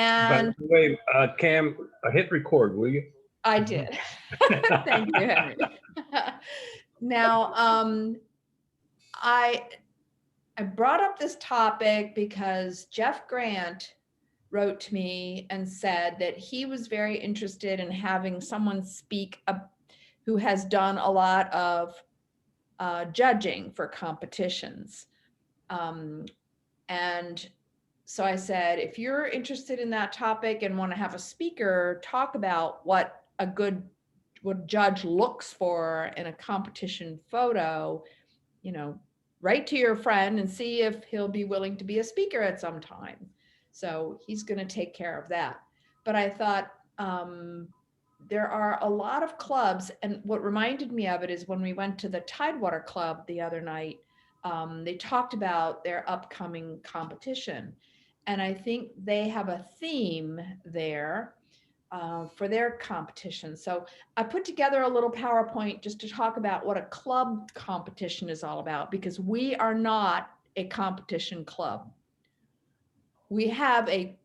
By And the way, Cam, hit record, will you? I did. Thank you, Henry. Now, I brought up this topic because Jeff Grant wrote to me and said that he was very interested in having someone speak who has done a lot of judging for competitions. And so I said, if you're interested in that topic and want to have a speaker talk about what judge looks for in a competition photo, write to your friend and see if he'll be willing to be a speaker at some time. So he's going to take care of that. But I thought there are a lot of clubs, and what reminded me of it is when we went to the Tidewater Club the other night, they talked about their upcoming competition. And I think they have a theme there for their competition. So I put together a little PowerPoint just to talk about what a club competition is all about, because we are not a competition club. We have a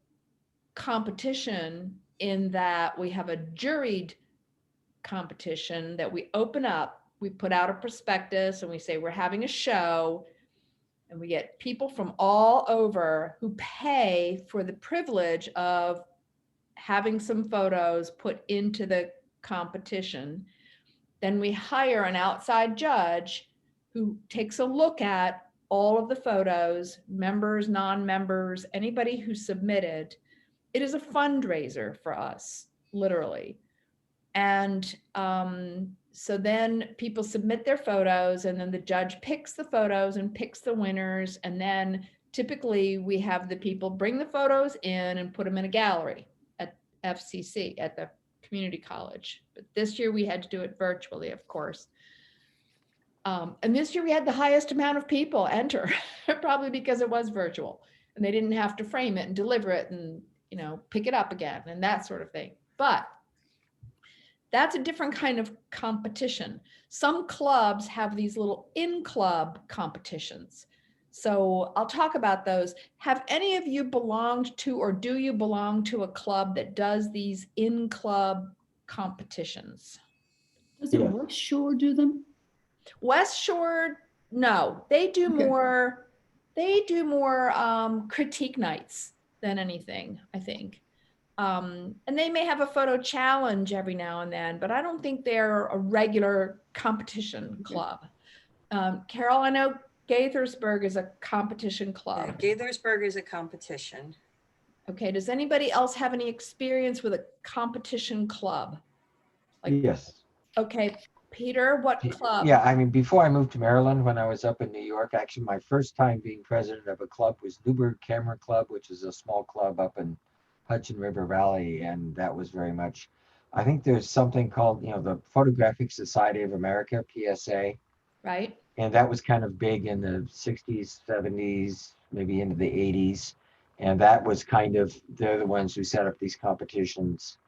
competition in that we have a juried competition that we open up. We put out a prospectus and we say we're having a show, and we get people from all over who pay for the privilege of having some photos put into the competition. Then we hire an outside judge who takes a look at all of the photos, members, non-members, anybody who submitted. It is a fundraiser for us, literally. And so then people submit their photos, and then the judge picks the photos and picks the winners. And then typically we have the people bring the photos in and put them in a gallery at FCC, at the community college. But this year we had to do it virtually, of course. And this year we had the highest amount of people enter, probably because it was virtual and they didn't have to frame it and deliver it and, pick it up again and that sort of thing. But that's a different kind of competition. Some clubs have these little in-club competitions. So I'll talk about those. Have any of you belonged to, or do you belong to a club that does these in-club competitions? Doesn't West Shore do them? West Shore, no, they do more critique nights than anything, I think. And they may have a photo challenge every now and then, but I don't think they're a regular competition club. Carol, I know Gaithersburg is a competition club. Yeah, Gaithersburg is a competition. Okay, does anybody else have any experience with a competition club? Yes. Okay, Peter, what club? Yeah, I mean, before I moved to Maryland, when I was up in New York, actually my first time being president of a club was Newburgh Camera Club, which is a small club up in Hudson River Valley. And that was very much, I think there's something called, the Photographic Society of America, PSA. Right. And that was kind of big in the 60s, 70s, maybe into the 80s. And that was kind of, they're the ones who set up these competitions.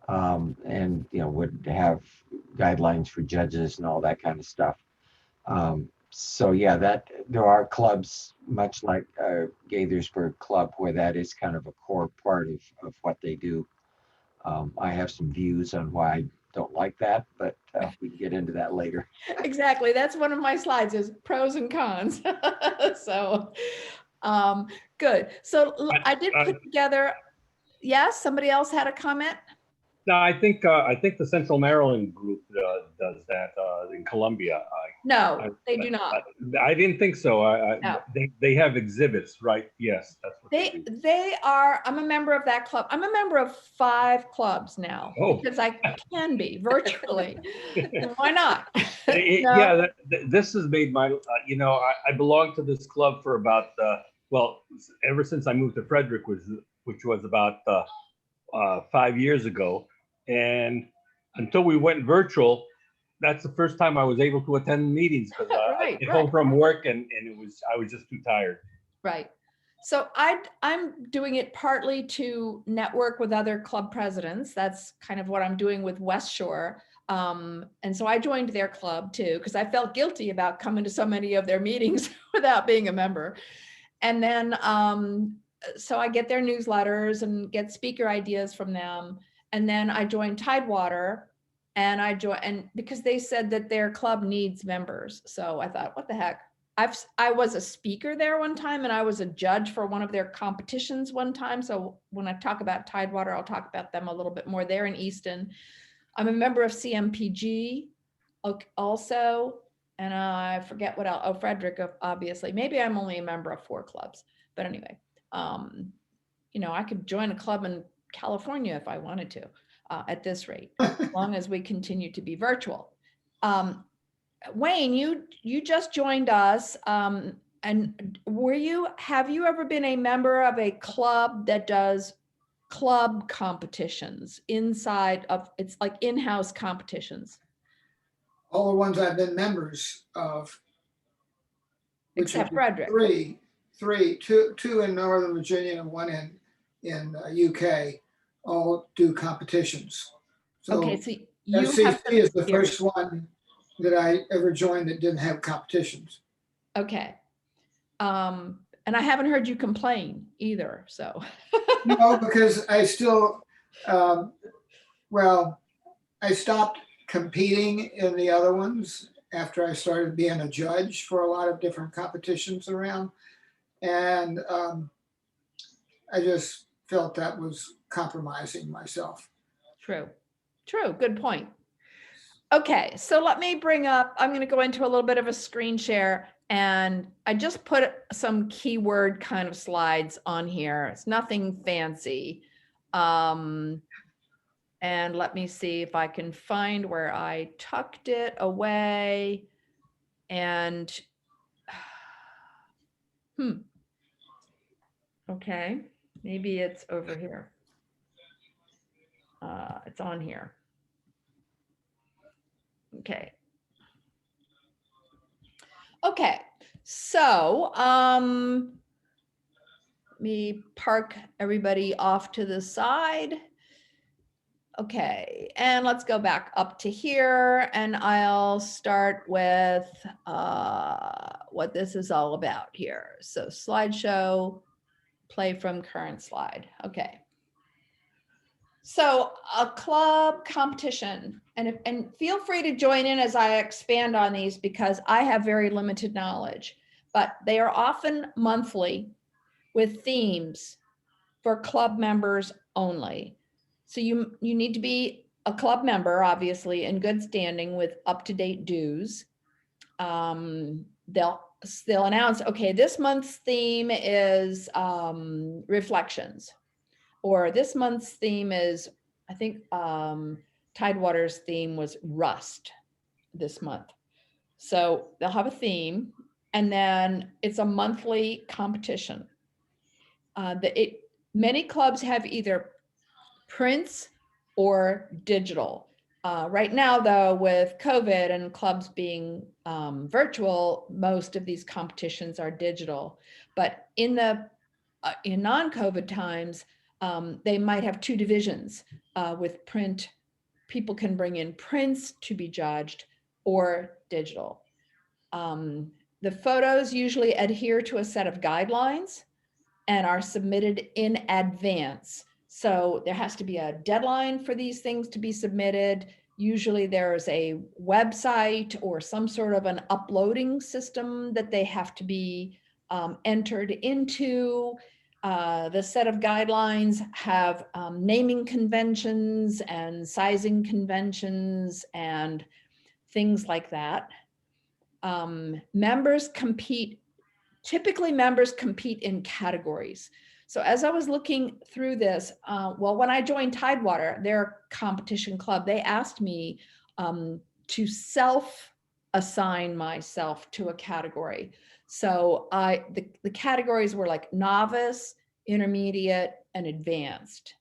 And would have guidelines for judges and all that kind of stuff. So yeah, that there are clubs much like Gaithersburg Club where that is kind of a core part of what they do. I have some views on why I don't like that, but we can get into that later. Exactly, that's one of my slides is pros and cons. So good. So I did put together. Yes, somebody else had a comment. No, I think the Central Maryland group does that in Columbia. No, they do not. I didn't think so. No. They have exhibits, right? Yes, that's what they do. They are. I'm a member of that club. I'm a member of 5 clubs now because I can be virtually. Why not? Yeah, this has made my. I belong to this club for about ever since I moved to Frederick, which was about 5 years ago. And until we went virtual, that's the first time I was able to attend meetings because I get home from work and I was just too tired. Right. So I'm doing it partly to network with other club presidents. That's kind of what I'm doing with West Shore. And so I joined their club too, because I felt guilty about coming to so many of their meetings without being a member. And then so I get their newsletters and get speaker ideas from them. And then I joined Tidewater, and and because they said that their club needs members. So I thought, what the heck? I was a speaker there one time, and I was a judge for one of their competitions one time. So when I talk about Tidewater, I'll talk about them a little bit more. They're in Easton. I'm a member of CMPG also, and I forget what else. Oh, Frederick, obviously. Maybe I'm only a member of 4 clubs, but anyway, you know, I could join a club in California if I wanted to, at this rate, as long as we continue to be virtual. Wayne, you just joined us, and have you ever been a member of a club that does club competitions inside of, it's like in-house competitions? All the ones I've been members of. which Except would be Frederick. two in Northern Virginia and one in UK, all do competitions. So Okay, so you have SCC some is the experience. first one that I ever joined that didn't have competitions. Okay. And I haven't heard you complain either, so. No, because I still, well, I stopped competing in the other ones after I started being a judge for a lot of different competitions around. And I just felt that was compromising myself. True, good point. Okay, so let me bring up, I'm gonna go into a little bit of a screen share, and I just put some keyword kind of slides on here. It's nothing fancy. And let me see if I can find where I tucked it away. And, okay, maybe it's over here. It's on here. Okay. Okay, so let me park everybody off to the side. Okay, and let's go back up to here, and I'll start with what this is all about here. So slideshow, play from current slide. Okay. So a club competition, and feel free to join in as I expand on these because I have very limited knowledge, but they are often monthly with themes for club members only. So you need to be a club member, obviously, in good standing with up-to-date dues. They'll announce, okay, this month's theme is reflections. Or this month's theme is, I think Tidewater's theme was rust this month. So they'll have a theme, and then it's a monthly competition. Many clubs have either prints or digital. Right now, though, with COVID and clubs being virtual, most of these competitions are digital. But in non-COVID times, they might have 2 divisions with print. People can bring in prints to be judged or digital. The photos usually adhere to a set of guidelines and are submitted in advance. So there has to be a deadline for these things to be submitted. Usually there's a website or some sort of an uploading system that they have to be entered into. The set of guidelines have naming conventions and sizing conventions and things like that. Typically members compete in categories. So as I was looking through this, well, when I joined Tidewater, their competition club, they asked me to self-assign myself to a category. So the categories were like novice, intermediate, and advanced.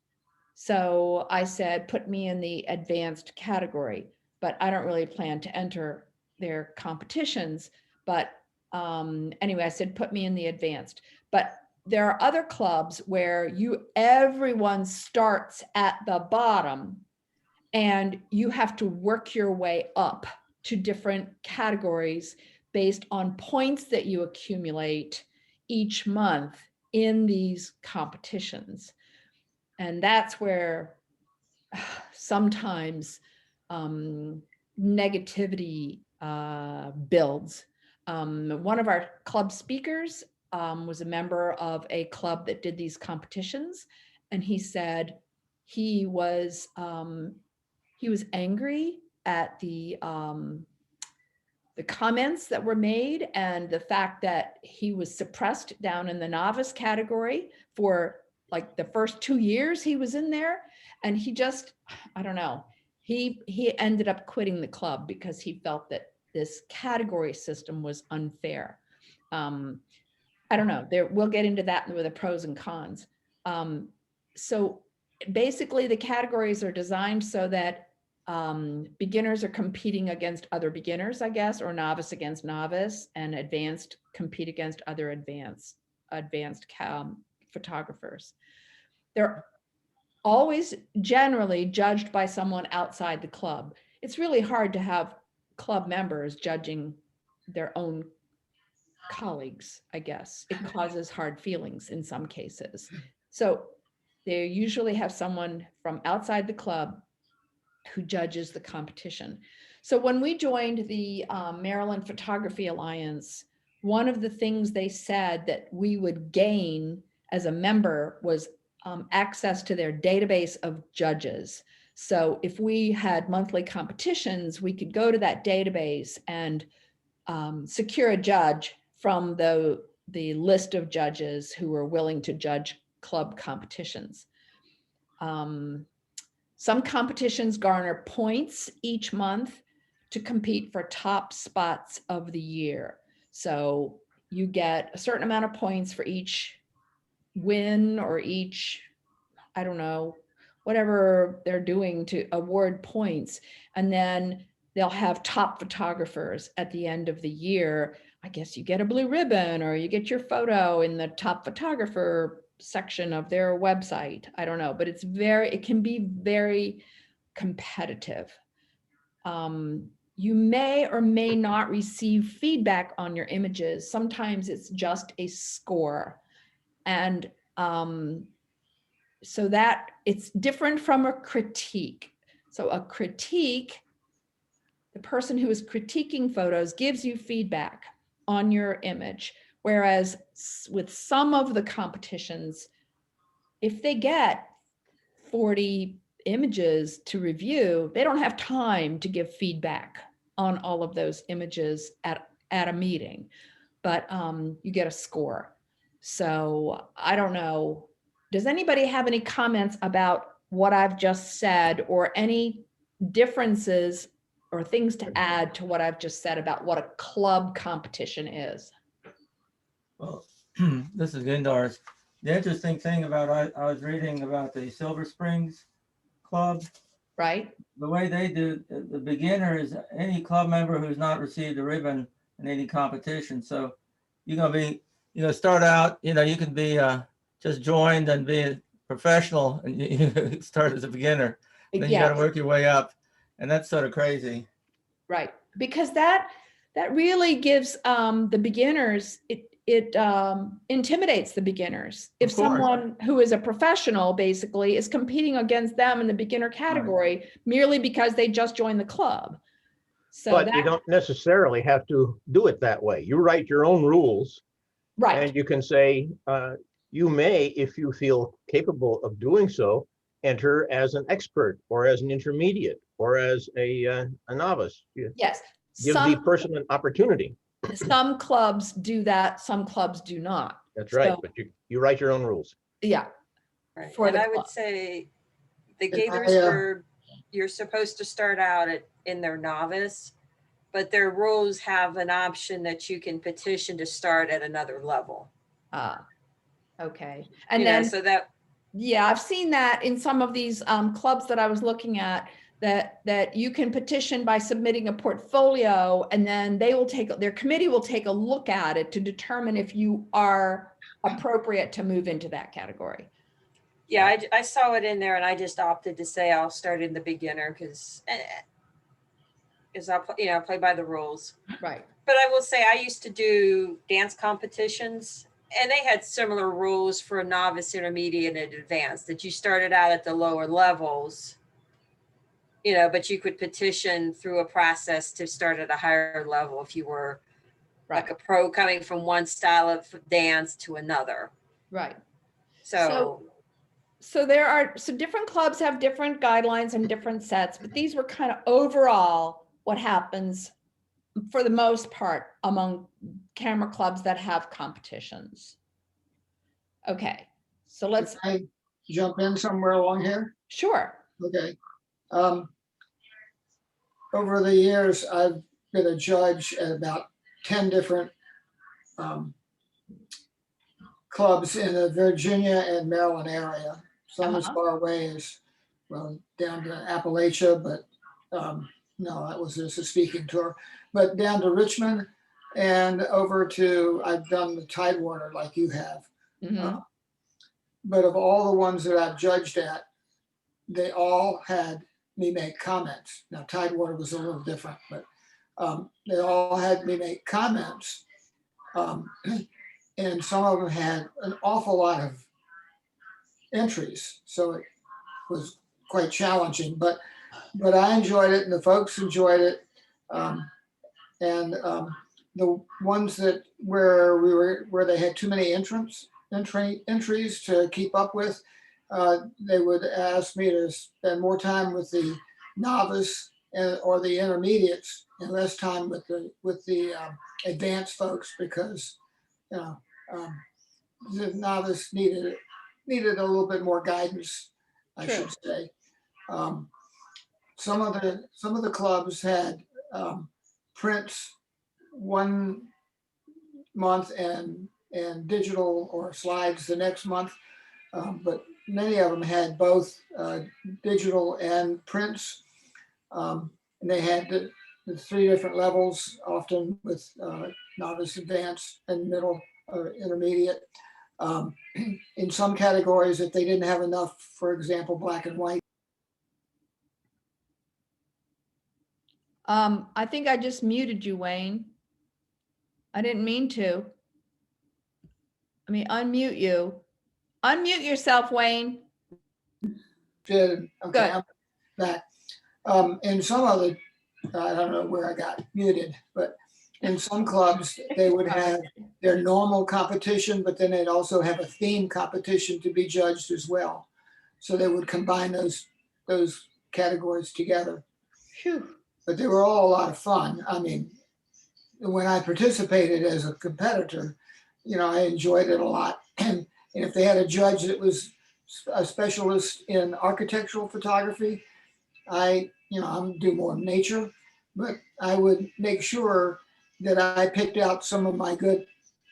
So I said, put me in the advanced category, but I don't really plan to enter their competitions. But anyway, I said, put me in the advanced. But there are other clubs where everyone starts at the bottom and you have to work your way up to different categories based on points that you accumulate each month in these competitions. And that's where sometimes negativity builds. One of our club speakers was a member of a club that did these competitions, and he said he was angry at the comments that were made and the fact that he was suppressed down in the novice category for like the first 2 years he was in there. And he just, I don't know, he ended up quitting the club because he felt that this category system was unfair. I don't know, we'll get into that with the pros and cons. So basically the categories are designed so that beginners are competing against other beginners, I guess, or novice against novice, and advanced compete against other advanced photographers. They're always generally judged by someone outside the club. It's really hard to have club members judging their own colleagues, I guess. It causes hard feelings in some cases. So they usually have someone from outside the club who judges the competition. So when we joined the Maryland Photography Alliance, one of the things they said that we would gain as a member was access to their database of judges. So if we had monthly competitions, we could go to that database and secure a judge from the list of judges who were willing to judge club competitions. Some competitions garner points each month to compete for top spots of the year. So you get a certain amount of points for each win or each, I don't know, whatever they're doing to award points. And then they'll have top photographers at the end of the year. I guess you get a blue ribbon or you get your photo in the top photographer section of their website. I don't know, but it can be very competitive. You may or may not receive feedback on your images. Sometimes it's just a score. And so that it's different from a critique. So a critique, the person who is critiquing photos gives you feedback on your image. Whereas with some of the competitions, if they get 40 images to review, they don't have time to give feedback on all of those images at a meeting, but you get a score. So I don't know. Does anybody have any comments about what I've just said or any differences or things to add to what I've just said about what a club competition is? Well, this is Gindars. The interesting thing about, I was reading about the Silver Springs Club. Right? The way they do, the beginner is any club member who's not received a ribbon in any competition. So you're gonna start out, you can be just joined and be a professional, and you start as a beginner. Then you got to work your way up, and that's sort of crazy. Right, because that really gives the beginners, it intimidates the beginners. If Of course. someone who is a professional basically is competing against them in the beginner category merely because they just joined the club. So But you don't necessarily have to do it that way. You write your own rules. right, And you can say, you may, if you feel capable of doing so, enter as an expert or as an intermediate or as a novice. yes. Give the person an opportunity. Some clubs do that, some clubs do not. That's right, So- but you write your own rules. Yeah, Right. For And the I would club. say the And I, Gaithersburg, you're supposed to start out in their novice, but their rules have an option that you can petition to start at another level. okay. And You know, then, so that, yeah, I've seen that in some of these clubs that I was looking at, that you can petition by submitting a portfolio, and then their committee will take a look at it to determine if you are appropriate to move into that category. yeah, I saw it in there and I just opted to say I'll start in the beginner because I'll play by the rules. Right. But I will say I used to do dance competitions And they had similar rules for novice, intermediate, and advanced, that you started out at the lower levels, but you could petition through a process to start at a higher level if you were like a pro coming from one style of dance to another. Right. So So different clubs have different guidelines and different sets, but these were kind of overall what happens for the most part among camera clubs that have competitions. Okay, so let's, Can I jump in somewhere along here? sure. Okay. Over the years, I've been a judge at about 10 different clubs in the Virginia and Maryland area. Some as Uh-huh. far away as, well, down to Appalachia, but no, that was just a speaking tour. But down to Richmond and over to, I've done the Tidewater like you have. Mhm. But of all the ones that I've judged at, they all had me make comments. Now Tidewater was a little different, but they all had me make comments. And some of them had an awful lot of entries. So it was quite challenging, but I enjoyed it and the folks enjoyed it. The ones that where they had too many entries to keep up with, they would ask me to spend more time with the novice or the intermediates and less time with the advanced folks, because the novice needed a little bit more guidance, I True. should say. Some of the clubs had prints one month and digital or slides the next month, but many of them had both digital and prints, and they had the 3 different levels, often with novice, advanced, and middle or intermediate. In some categories, if they didn't have enough, for example, black and white. I think I just muted you, Wayne. I didn't mean to. Let me unmute you. Unmute yourself, Wayne. Okay, Good. I'm back. In some of the, I don't know where I got muted, but in some clubs, they would have their normal competition, but then they'd also have a theme competition to be judged as well. So they would combine those categories together. Phew. But they were all a lot of fun. I mean, when I participated as a competitor, I enjoyed it a lot. And if they had a judge that was a specialist in architectural photography, I'm do more nature, but I would make sure that I picked out some of my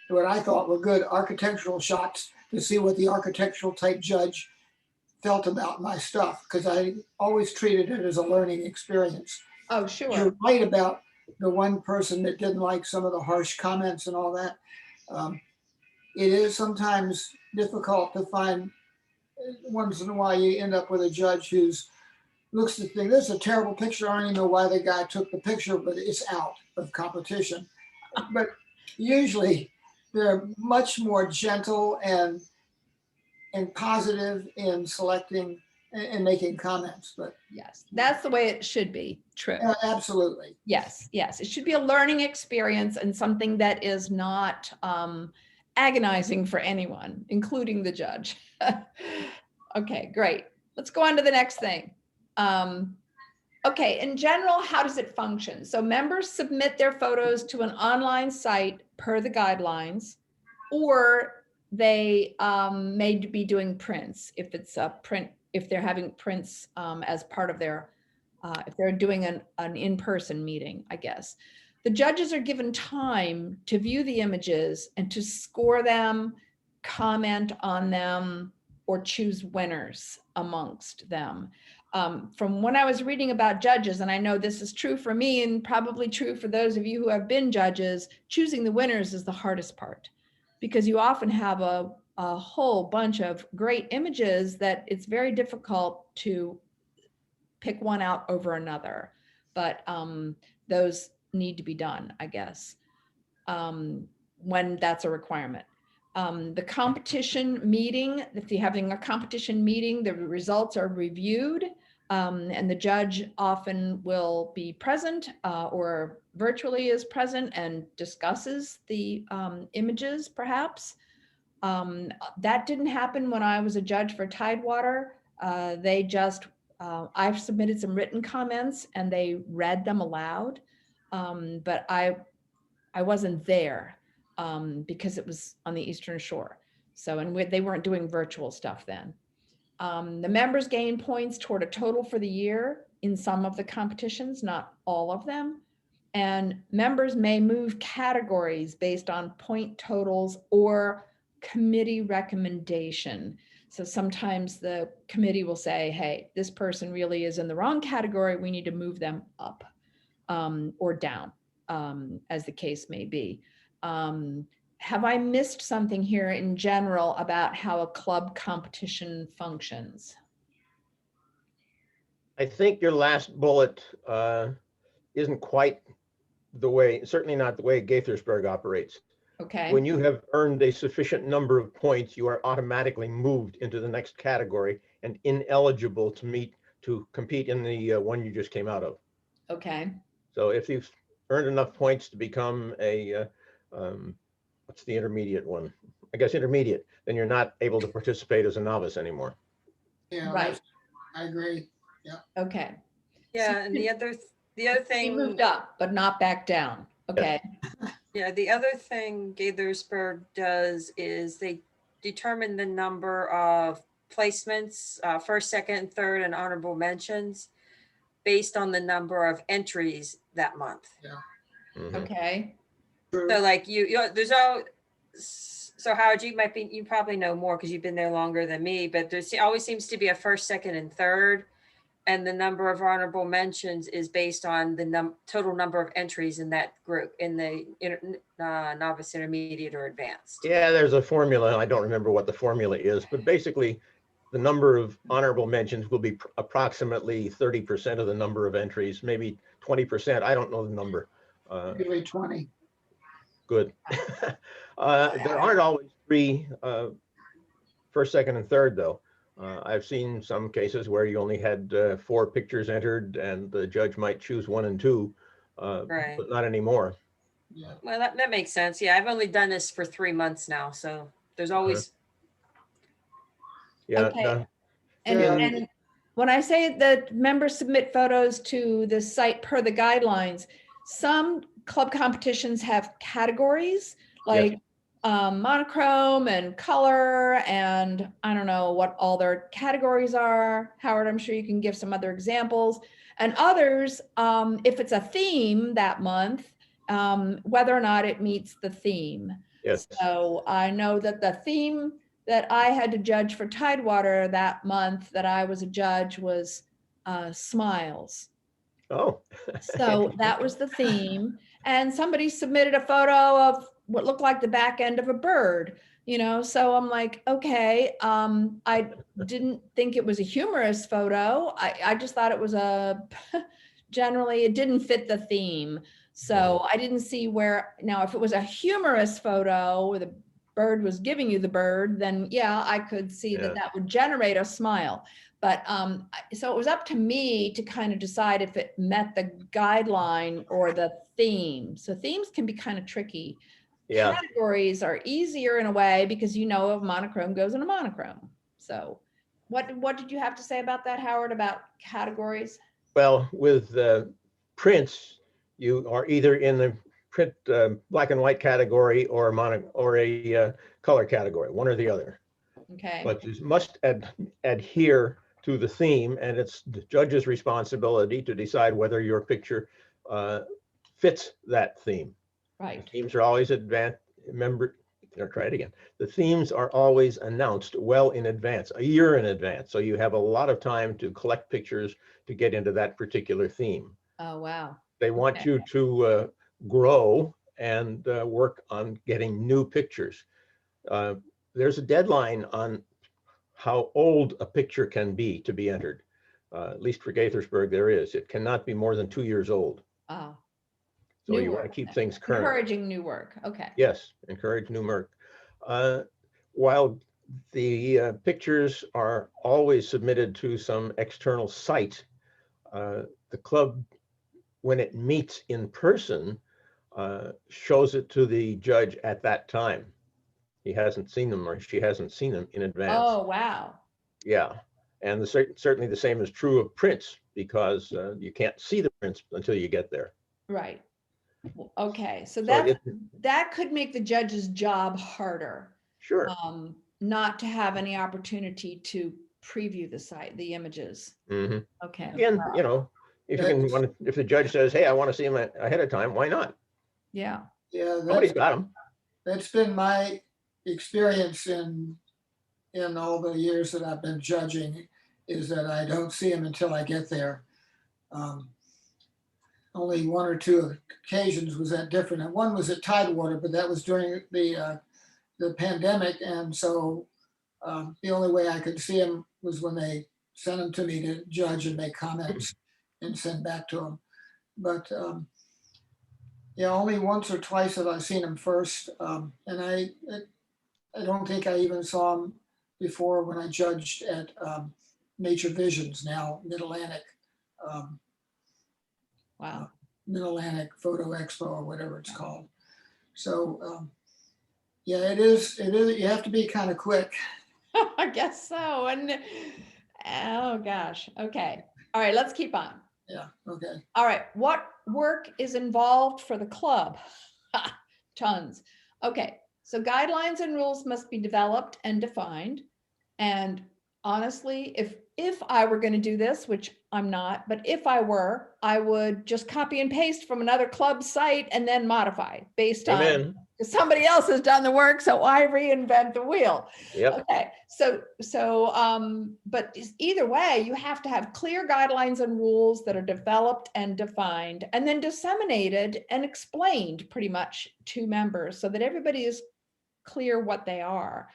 what I thought were good architectural shots to see what the architectural type judge felt about my stuff, because I always treated it as a learning experience. Oh, sure. You're right about the one person that didn't like some of the harsh comments and all that. It is sometimes difficult to find. Once in a while, you end up with a judge who's looks to think, this is a terrible picture. I don't even know why the guy took the picture, but it's out of competition. But usually they're much more gentle and positive in selecting and making comments. But Yes, that's the way it should be. True. absolutely. Yes, yes. It should be a learning experience and something that is not agonizing for anyone, including the judge. Okay, great. Let's go on to the next thing. Okay, in general, how does it function? So members submit their photos to an online site per the guidelines, or they may be doing prints if it's a print, if they're having prints as part of their, if they're doing an in-person meeting, I guess. The judges are given time to view the images and to score them, comment on them, or choose winners amongst them. From when I was reading about judges, and I know this is true for me and probably true for those of you who have been judges, choosing the winners is the hardest part, because you often have a whole bunch of great images that it's very difficult to pick one out over another. But those need to be done, I guess, when that's a requirement. The competition meeting, if you're having a competition meeting, the results are reviewed. And the judge often will be present or virtually is present and discusses the images perhaps. That didn't happen when I was a judge for Tidewater. They just, I've submitted some written comments and they read them aloud. But I wasn't there because it was on the Eastern Shore. So, and they weren't doing virtual stuff then. The members gain points toward a total for the year in some of the competitions, not all of them. And members may move categories based on point totals or committee recommendation. So sometimes the committee will say, hey, this person really is in the wrong category. We need to move them up or down, as the case may be. Have I missed something here in general about how a club competition functions? I think your last bullet isn't quite the way, certainly not the way Gaithersburg operates. Okay, When you have earned a sufficient number of points, you are automatically moved into the next category and ineligible to compete in the one you just came out of. okay, So if you've earned enough points to become a, what's the intermediate one? I guess intermediate, then you're not able to participate as a novice anymore. Yeah, right, I agree. okay. Yeah, and the other They thing. moved up, but not back down. Okay, Yeah, the other thing Gaithersburg does is they determine the number of placements, first, second, third, and honorable mentions based on the number of entries that month. Mhm. okay, True. So like there's so Howard, you probably know more because you've been there longer than me, but there's always seems to be a first, second, and third. And the number of honorable mentions is based on the total number of entries in that group, in the novice, intermediate, or advanced. Yeah, there's a formula. I don't remember what the formula is, but basically the number of honorable mentions will be approximately 30% of the number of entries, maybe 20%. I don't know the number. Really 20. Good. There aren't always three first, second, and third, though. I've seen some cases where you only had 4 pictures entered and the judge might choose 1 and 2, Right. but not anymore. Yeah. Well, that makes sense. Yeah, I've only done this for 3 months now, so there's always. Yeah. Okay. no, and, Yeah. and when I say that members submit photos to the site per the guidelines, some club competitions have categories like monochrome and color, and I don't know what all their categories are. Howard, I'm sure you can give some other examples. And others, if it's a theme that month, whether or not it meets the theme. Yes. So I know that the theme that I had to judge for Tidewater that month that I was a judge was smiles. Oh. So that was the theme. And somebody submitted a photo of what looked like the back end of a bird, you know? So I'm like, okay, I didn't think it was a humorous photo. I just thought it was generally it didn't fit the theme. So I didn't see where, now if it was a humorous photo where the bird was giving you the bird, then yeah, I could see that that would generate a smile. But so it was up to me to kind of decide if it met the guideline or the theme. So themes can be kind of tricky. Yeah. Categories are easier in a way because you know a monochrome goes in a monochrome. So what did you have to say about that, Howard, about categories? Well, with prints, you are either in the print black and white category or a color category, one or the other. Okay. But you must adhere to the theme, and it's the judge's responsibility to decide whether your picture fits that theme. Right. The themes are always try it again. The themes are always announced well in advance, a year in advance. So you have a lot of time to collect pictures to get into that particular theme. Oh, wow. They want you to grow and work on getting new pictures. There's a deadline on how old a picture can be to be entered. At least for Gaithersburg, there is. It cannot be more than 2 years old. Oh, So new you want to work. keep things current. Encouraging new work. Okay. Yes, encourage new work. While the pictures are always submitted to some external site, the club, when it meets in person, shows it to the judge at that time. He hasn't seen them or she hasn't seen them in advance. Oh, wow. Yeah, and certainly the same is true of prints because you can't see the prints until you get there. Right. Okay, so So that could make the judge's job harder. Sure. Not to have any opportunity to preview the images. Mhm. Okay. Again, Wow. you know, if the judge says, hey, I want to see them ahead of time, why not? Yeah. Yeah, Nobody's got them. that's been my experience in all the years that I've been judging, is that I don't see them until I get there. Only one or two occasions was that different, and one was at Tidewater, but that was during the pandemic, and so the only way I could see them was when they sent them to me to judge and make comments and send back to them. But yeah, only once or twice have I seen them first, and I don't think I even saw them before when I judged at Nature Visions, now Mid-Atlantic. Wow. Mid-Atlantic Photo Expo or whatever it's called. So yeah, it is. You have to be kind of quick. I guess so. And oh gosh. Okay. All right, let's keep on. Yeah. Okay. All right. What work is involved for the club? Tons. Okay. So guidelines and rules must be developed and defined. And honestly, if I were going to do this, which I'm not, but if I were, I would just copy and paste from another club site and then modify based on Amen. somebody else has done the work. So I reinvent the wheel. Yep. Okay. But either way, you have to have clear guidelines and rules that are developed and defined and then disseminated and explained pretty much to members so that everybody is clear what they are.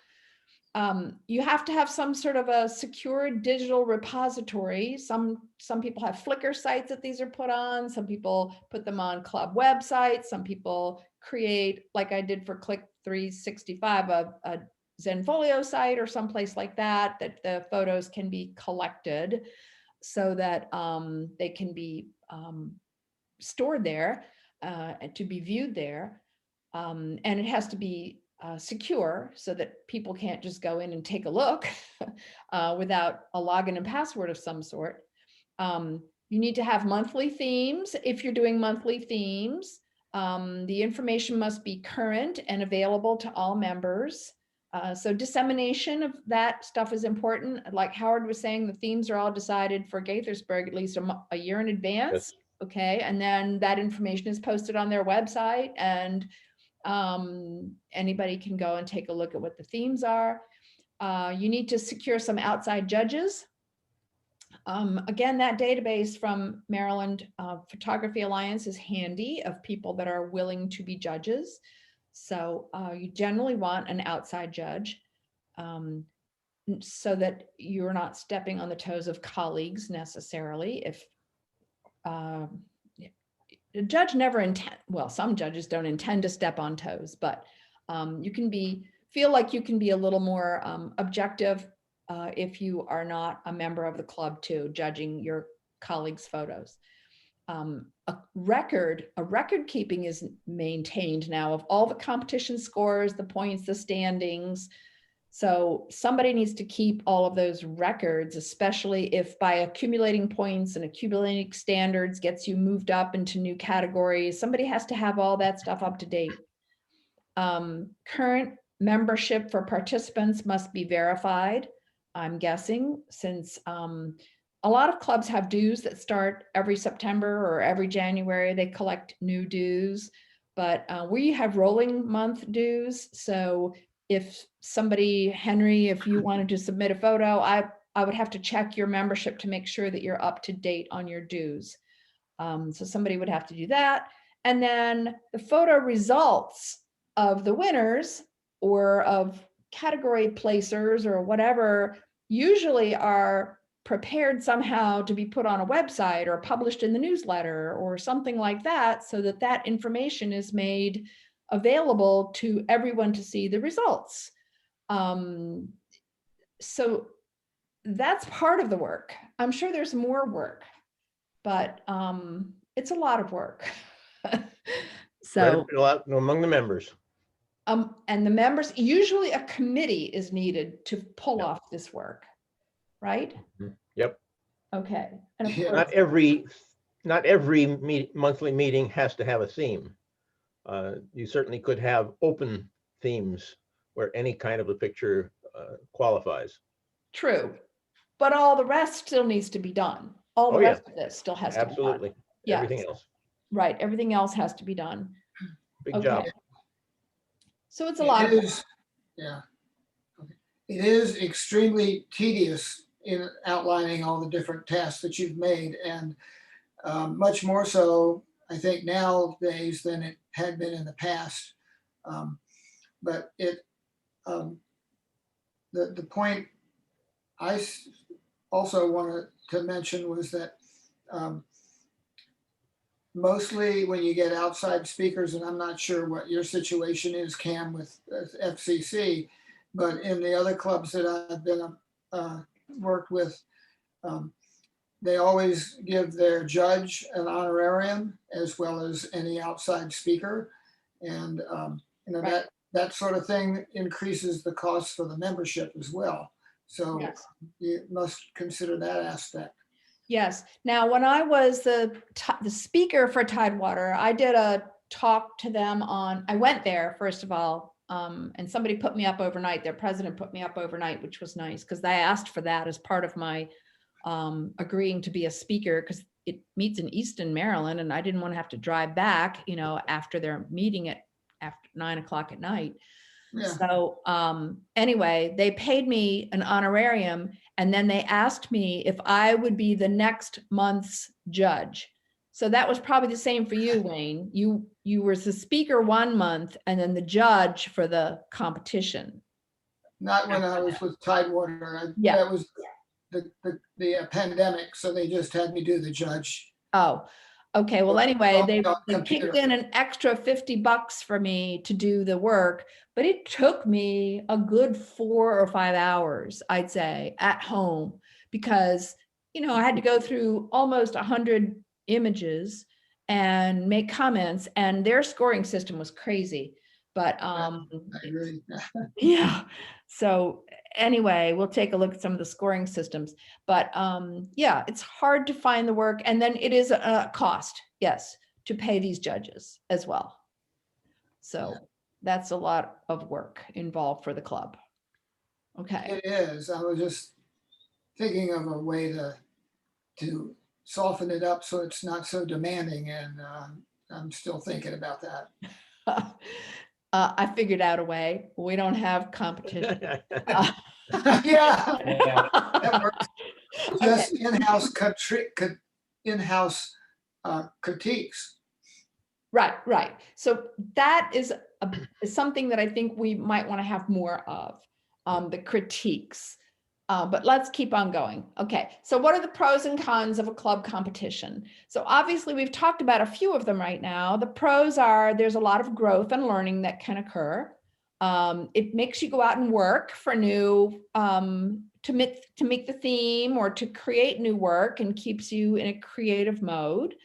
You have to have some sort of a secure digital repository. Some people have Flickr sites that these are put on. Some people put them on club websites. Some people create, like I did for Click 365, a Zenfolio site or someplace like that, that the photos can be collected so that they can be stored there and to be viewed there. And it has to be secure so that people can't just go in and take a look without a login and password of some sort. You need to have monthly themes. If you're doing monthly themes, the information must be current and available to all members. So dissemination of that stuff is important. Like Howard was saying, the themes are all decided for Gaithersburg at least a year in advance. Yes. Okay, and then that information is posted on their website, and anybody can go and take a look at what the themes are. You need to secure some outside judges. Again, that database from Maryland Photography Alliance is handy of people that are willing to be judges. So you generally want an outside judge so that you're not stepping on the toes of colleagues necessarily. If the judge never well, some judges don't intend to step on toes, but you can feel like you can be a little more objective if you are not a member of the club too, judging your colleagues' photos. A record keeping is maintained now of all the competition scores, the points, the standings. So somebody needs to keep all of those records, especially if by accumulating points and accumulating standards gets you moved up into new categories. Somebody has to have all that stuff up to date. Current membership for participants must be verified, I'm guessing, since a lot of clubs have dues that start every September or every January. They collect new dues, but we have rolling month dues. So if somebody, Henry, if you wanted to submit a photo, I would have to check your membership to make sure that you're up to date on your dues. So somebody would have to do that. And then the photo results of the winners or of category placers or whatever usually are prepared somehow to be put on a website or published in the newsletter or something like that, so that that information is made available to everyone to see the results. So that's part of the work. I'm sure there's more work, but it's a lot of work. Spread So, it out among the members. and the members, usually a committee is needed to pull Yep. off this work, right? Yep. Okay. And of Yeah. course, Not every monthly meeting has to have a theme. You certainly could have open themes where any kind of a picture qualifies. true, but all the rest still needs to be done. All the Oh, yeah. rest of this still has to be done. Absolutely. Yes. Everything else. Right, everything else has to be done. Big Okay. job. So it's a lot It of, is, yeah. Okay. It is extremely tedious in outlining all the different tasks that you've made, and much more so, I think, nowadays than it had been in the past. But it, the point I also wanted to mention was that mostly when you get outside speakers, and I'm not sure what your situation is, Cam, with FCC, but in the other clubs that I've been worked with, they always give their judge an honorarium as well as any outside speaker. And Right. that sort of thing increases the cost for the membership as well. So yes. you must consider that aspect. Yes. Now, when I was the speaker for Tidewater, I did a talk to them on, I went there, first of all, and somebody put me up overnight. Their president put me up overnight, which was nice because I asked for that as part of my agreeing to be a speaker, because it meets in Easton, Maryland, and I didn't want to have to drive back, after their meeting after 9 o'clock at night. Yeah. So anyway, they paid me an honorarium, and then they asked me if I would be the next month's judge. So that was probably the same for you, Wayne. You were the speaker 1 month and then the judge for the competition. Not when I was with Tidewater. Yeah. That was the pandemic, so they just had me do the judge. Oh, okay. Well, anyway, they Computer. kicked in an extra $50 for me to do the work, but it took me a good 4 or 5 hours, I'd say, at home, because, I had to go through almost 100 images and make comments, and their scoring system was crazy. But I agree. yeah. So anyway, we'll take a look at some of the scoring systems, but yeah, it's hard to find the work. And then it is a cost, yes, to pay these judges as well. So that's a lot of work involved for the club. Okay. It is. I was just thinking of a way to soften it up so it's not so demanding, and I'm still thinking about that. I figured out a way. We don't have competition. Yeah, Yeah. that works. Just in-house in-house critiques. Right. So that is something that I think we might want to have more of, the critiques. But let's keep on going. Okay, so what are the pros and cons of a club competition? So obviously we've talked about a few of them right now. The pros are there's a lot of growth and learning that can occur. It makes you go out and work for new, to make the theme or to create new work, and keeps you in a creative mode.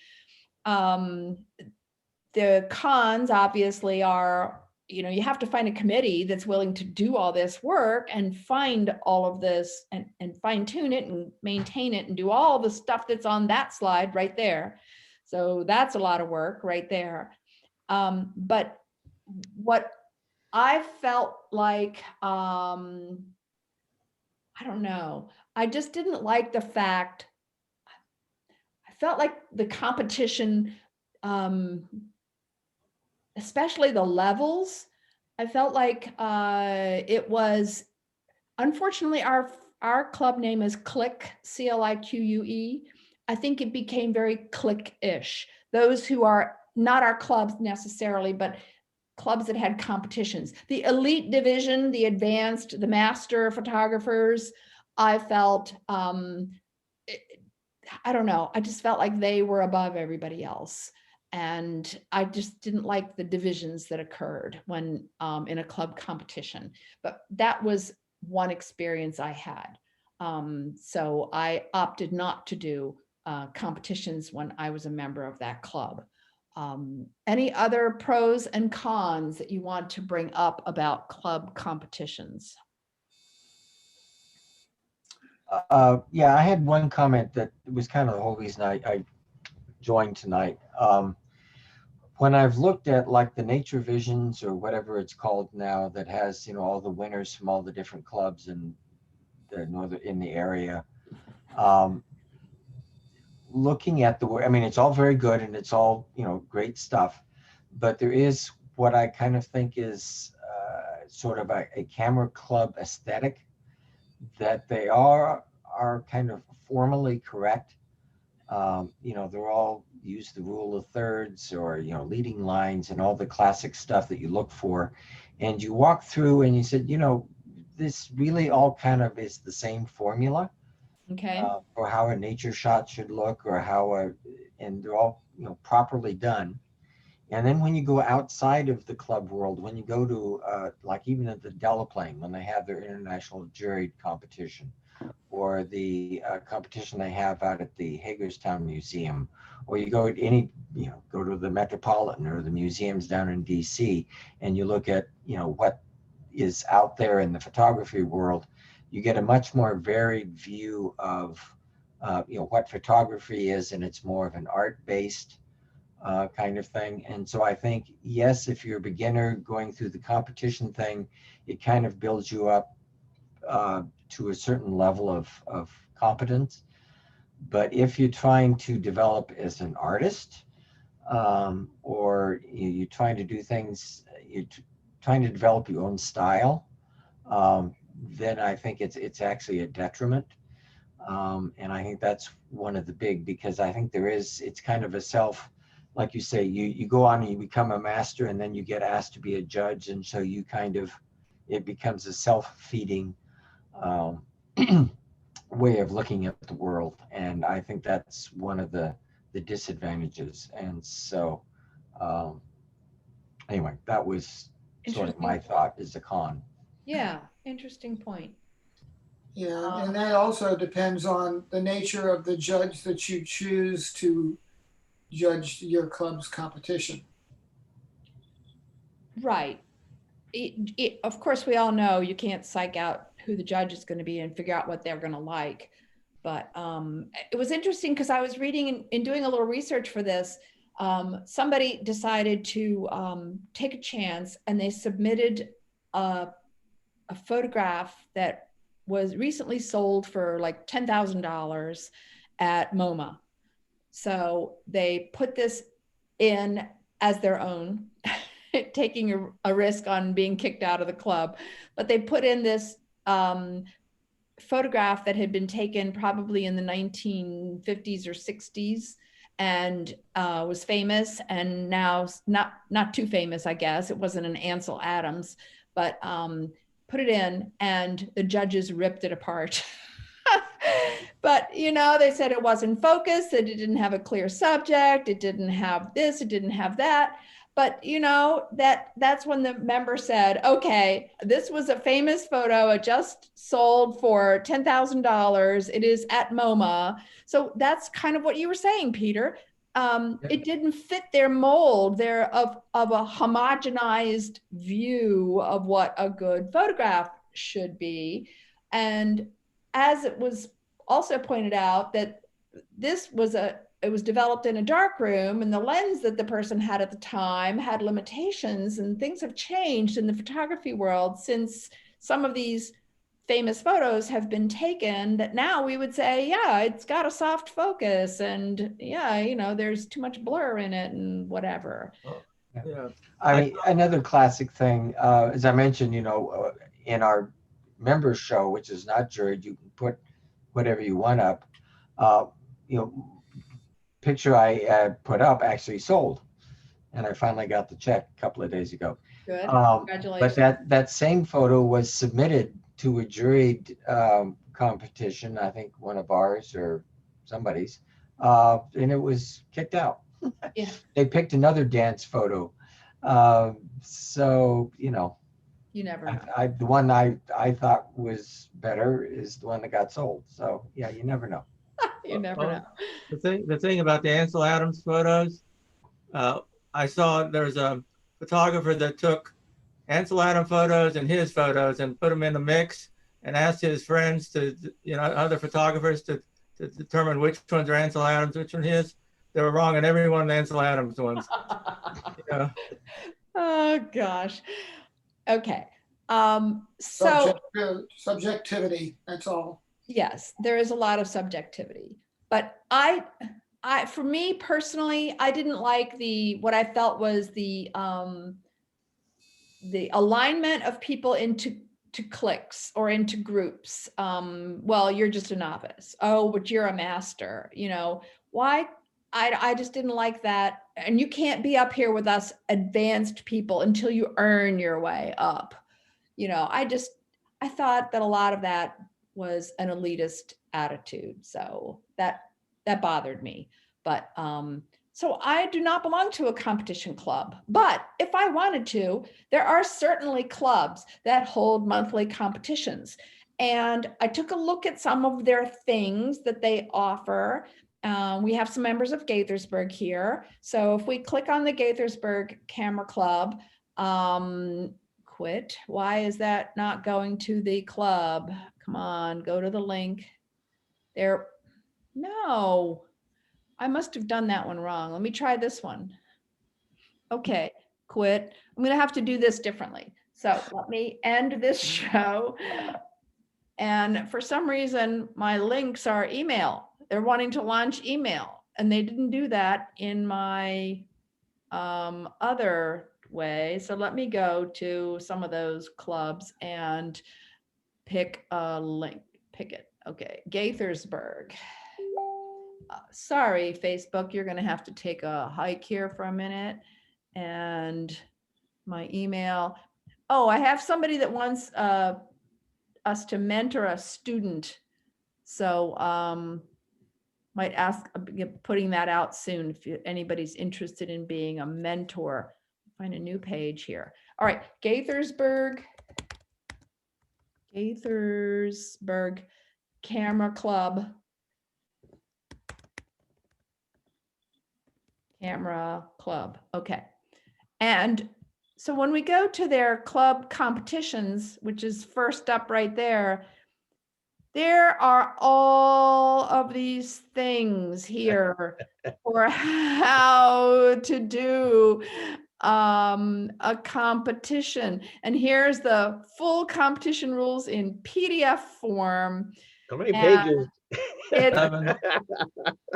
The cons obviously are, you have to find a committee that's willing to do all this work and find all of this and fine tune it and maintain it and do all the stuff that's on that slide right there. So that's a lot of work right there. But what I felt like, I don't know, I just didn't like the fact, I felt like the competition, especially the levels, I felt like it was, unfortunately, our club name is Clique, CLIQUE. I think it became very clique-ish. Those who are not our clubs necessarily, but clubs that had competitions. The elite division, the advanced, the master photographers, I felt, I don't know, I just felt like they were above everybody else. And I just didn't like the divisions that occurred when in a club competition. But that was one experience I had. So I opted not to do competitions when I was a member of that club. Any other pros and cons that you want to bring up about club competitions? Yeah, I had one comment that was kind of the whole reason I joined tonight. When I've looked at like the Nature Visions or whatever it's called now, that has, you know, all the winners from all the different clubs in the area, looking at I mean, it's all very good and it's all, you know, great stuff, but there is what I kind of think is sort of a camera club aesthetic, that they are kind of formally correct. You know, they're all use the rule of thirds, or, you know, leading lines and all the classic stuff that you look for. And you walk through and you said, you know, this really all kind of is the same formula Okay. for how a nature shot should look, or and they're all, you know, properly done. And then when you go outside of the club world, when you go to like even at the Delaplane, when they have their international juried competition, or the competition they have out at the Hagerstown Museum, or you go to go to the Metropolitan or the museums down in DC, and you look at, you know, what is out there in the photography world, you get a much more varied view of, you know, what photography is, and it's more of an art-based kind of thing. And so I think, yes, if you're a beginner going through the competition thing, it kind of builds you up to a certain level of competence. But if you're trying to develop as an artist, or you're trying to do things, you're trying to develop your own style, then I think it's actually a detriment. And I think that's one of the big, because I think it's kind of a like you say, you go on and you become a master, and then you get asked to be a judge. And so it becomes a self-feeding way of looking at the world. And I think that's one of the disadvantages. And so anyway, that was sort of my thought is a con. Yeah, interesting point. Yeah, and that also depends on the nature of the judge that you choose to judge your club's competition. Right. Of course, we all know you can't psych out who the judge is going to be and figure out what they're going to like. But it was interesting because I was reading and doing a little research for this. Somebody decided to take a chance, and they submitted a photograph that was recently sold for like $10,000 at MoMA. So they put this in as their own, taking a risk on being kicked out of the club. But they put in this photograph that had been taken probably in the 1950s or 60s, and was famous, and now not too famous, I guess. It wasn't an Ansel Adams, but put it in, and the judges ripped it apart. But, you know, they said it wasn't focused, that it didn't have a clear subject, it didn't have this, it didn't have that. But, you know, that's when the member said, okay, this was a famous photo. It just sold for $10,000. It is at MoMA. So that's kind of what you were saying, Peter. It didn't fit their mold of a homogenized view of what a good photograph should be. And as it was also pointed out, that it was developed in a dark room, and the lens that the person had at the time had limitations, and things have changed in the photography world since some of these famous photos have been taken, that now we would say, yeah, it's got a soft focus, and yeah, you know, there's too much blur in it and whatever. Yeah. I mean, another classic thing, as I mentioned, you know, in our members show, which is not juried, you can put whatever you want up. You know, picture I put up actually sold, and I finally got the check a couple of days ago. Good, But congratulations. that same photo was submitted to a juried competition, I think one of ours or somebody's, and it was kicked out. Yeah. They picked another dance photo. So, you know, You never know. the one I thought was better is the one that got sold. So yeah, you never know. You never Well, know. The thing about the Ansel Adams photos, I saw there's a photographer that took Ansel Adams photos and his photos and put them in a mix and asked his friends to, you know, other photographers to determine which ones are Ansel Adams, which one his. They were wrong on every one of the Ansel Adams ones. You know? Oh, gosh. Okay. So Subjectivity, that's all. yes, there is a lot of subjectivity, but for me personally, I didn't like what I felt was the alignment of people into cliques or into groups. Well, you're just a novice. Oh, but you're a master. You know, why? I just didn't like that. And you can't be up here with us advanced people until you earn your way up. You know, I thought that a lot of that was an elitist attitude. So that bothered me. But so I do not belong to a competition club. But if I wanted to, there are certainly clubs that hold monthly competitions. And I took a look at some of their things that they offer. We have some members of Gaithersburg here. So if we click on the Gaithersburg Camera Club, quit. Why is that not going to the club? Come on, go to the link. There. No, I must have done that one wrong. Let me try this one. Okay, quit. I'm going to have to do this differently. So let me end this show. And for some reason, my links are email. They're wanting to launch email, and they didn't do that in my other way. So let me go to some of those clubs and pick a link. Pick it. Okay, Gaithersburg. Sorry, Facebook, you're going to have to take a hike here for a minute. And my email. Oh, I have somebody that wants us to mentor a student. So might ask, putting that out soon if anybody's interested in being a mentor. Find a new page here. All right, Gaithersburg Camera Club. Camera Club. Okay. And so when we go to their club competitions, which is first up right there, there are all of these things here for how to do a competition. And here's the full competition rules in PDF form. How many And pages?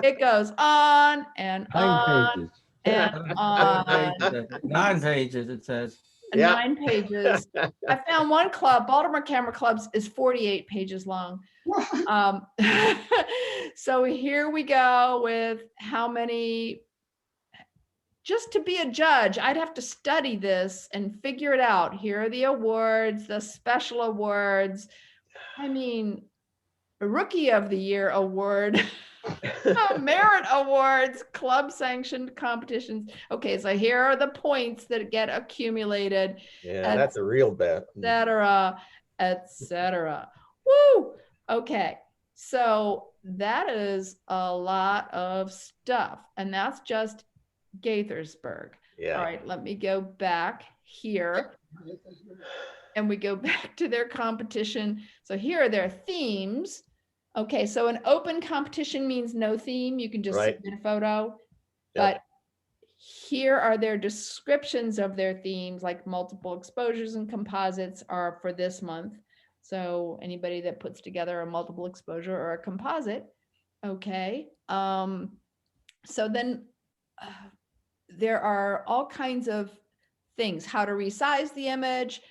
it goes on and 9 on pages. and on. 9 pages, it says. Yeah. 9 pages. I found one club, Baltimore Camera Clubs, is 48 pages long. So here we go with how many. Just to be a judge, I'd have to study this and figure it out. Here are the awards, the special awards. I mean, a Rookie of the Year award. Merit awards, club sanctioned competitions. Okay, so here are the points that get accumulated, Yeah, that's a real bet. etc., etc. Woo! Okay, so that is a lot of stuff, and that's just Gaithersburg. Yeah. All right, let me go back here, and we go back to their competition. So here are their themes. Okay, so an open competition means no theme. You can just Right. submit a photo. Yep. But here are their descriptions of their themes, like multiple exposures and composites are for this month. So anybody that puts together a multiple exposure or a composite, okay. So then there are all kinds of things, how to resize the image,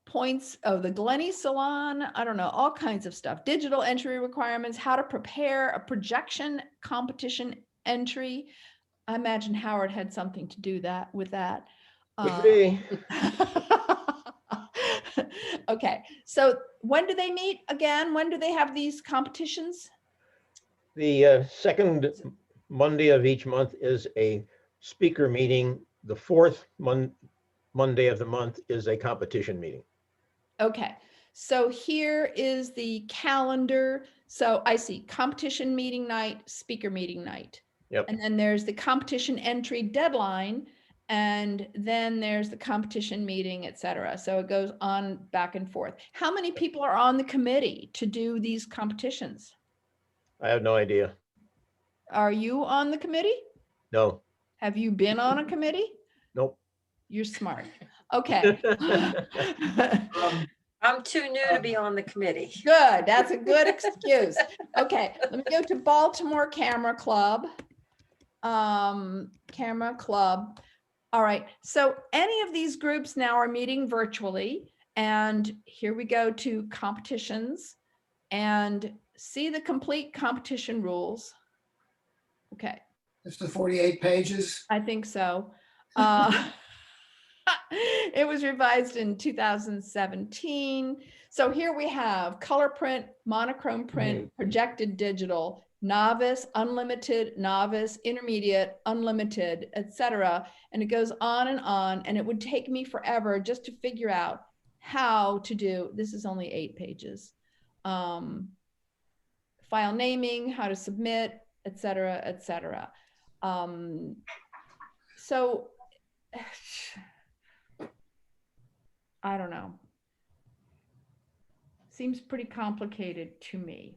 points of the Glenny Salon, I don't know, all kinds of stuff. Digital entry requirements, how to prepare a projection competition entry. I imagine Howard had something to do with that. Could be. Okay, so when do they meet again? When do they have these competitions? The second Monday of each month is a speaker meeting. The fourth Monday of the month is a competition meeting. Okay, so here is the calendar. So I see competition meeting night, speaker meeting night. Yep. And then there's the competition entry deadline, and then there's the competition meeting, et cetera. So it goes on back and forth. How many people are on the committee to do these competitions? I have no idea. Are you on the committee? No, Have you been on a committee? nope. You're smart. Okay. I'm too new to be on the committee. Good, that's a good excuse. Okay, let me go to Baltimore Camera Club. Camera Club. All right, so any of these groups now are meeting virtually. And here we go to competitions and see the complete competition rules. Okay, It's the 48 pages. I think so. It was revised in 2017. So here we have color print, monochrome print, projected digital, novice, unlimited, novice, intermediate, unlimited, etc. And it goes on, and it would take me forever just to figure out how to do, this is only 8 pages. File naming, how to submit, etc., etc. So I don't know. Seems pretty complicated to me.